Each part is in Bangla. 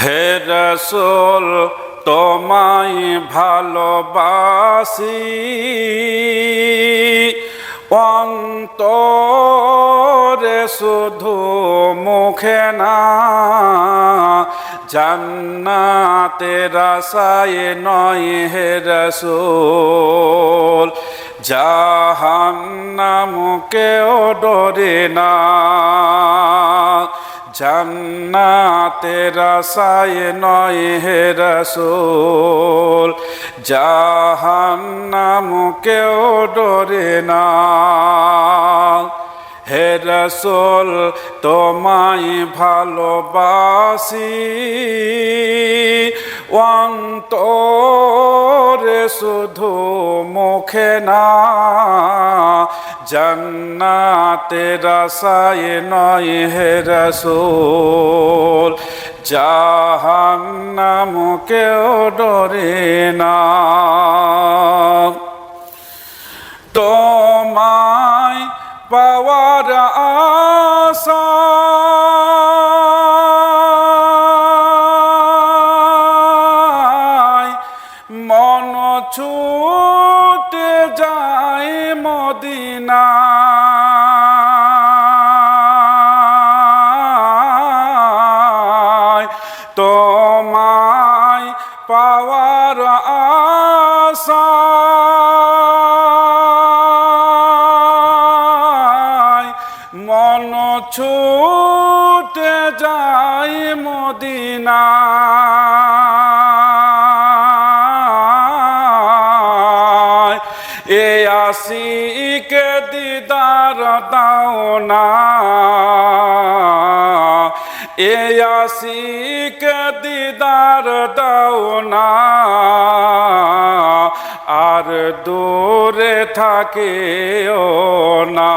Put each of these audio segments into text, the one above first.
হে রাসূল তোমায় ভালোবাসি অন্তরে শুধু মুখে না, জান্নাতের আশায় নয় হে রাসূল, জাহান্নামকেও ডরে না। জান্নাতের আশায় নয় হে রাসূল, জাহান্নামকেও ডরে না। হে রাসূল তোমায় ভালোবাসি অন্তরে শুধু মুখে না, জান্নাতের আশায় নয় হে রাসূল, জাহান্নামকেও ডরে না। তোমায় পাওয়ার আশায় মন ছুটে যায় মদিনায়। তোমায় পাওয়ার আশায় মন ছুটে যায় মদিনায়। এ আশিকে দিদার দাও না, এ আশিকে দিদার দাও না, আর দূরে থাকিও না।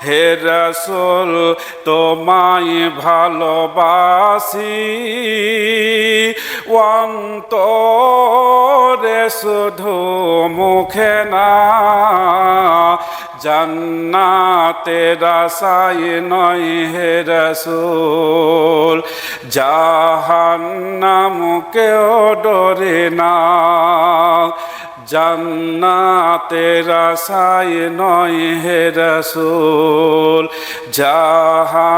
হে রাসূল তোমায় ভালোবাসি অন্তরে শুধু মুখে না, জান্নাতের আশায় নয় হে রাসূল, জাহান্নামকেও ডরে না। জান্নাতের আশায় নয় হে রাসূল, জাহান্নামকেও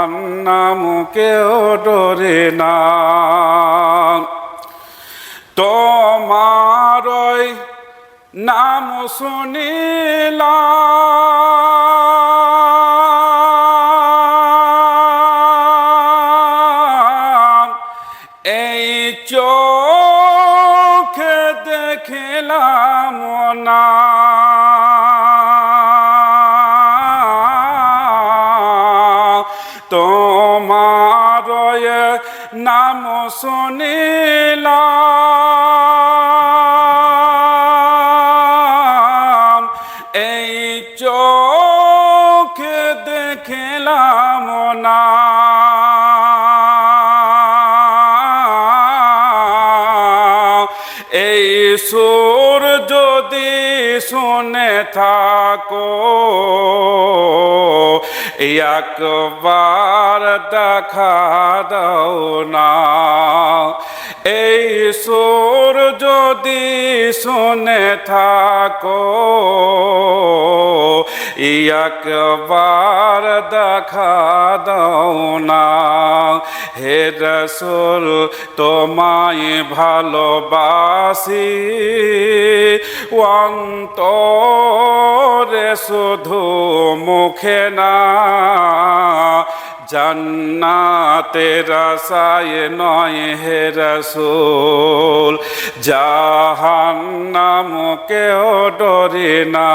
ডরে না। তোমারই নাম শুনিলাম, এই চোখে দেখিলাম না। তোমার নাম শুনিলাম, এই চোখে দেখিলাম না। এই সুর যদি শুনে থাকো, একবার দেখা দাও না। এই সুর যদি শুনে থাকো, একবার দেখা দাও না। হে রাসূল তোমায় ভালোবাসি অন্তরে শুধু মুখে না, জান্নাতের আশায় নয় হে রাসূল, জাহান্নামকেও ডরে না।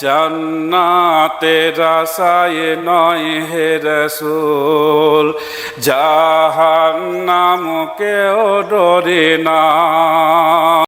জান্নাতের আশায় নয় হে রাসূল, জাহান্নামকেও ডরে না।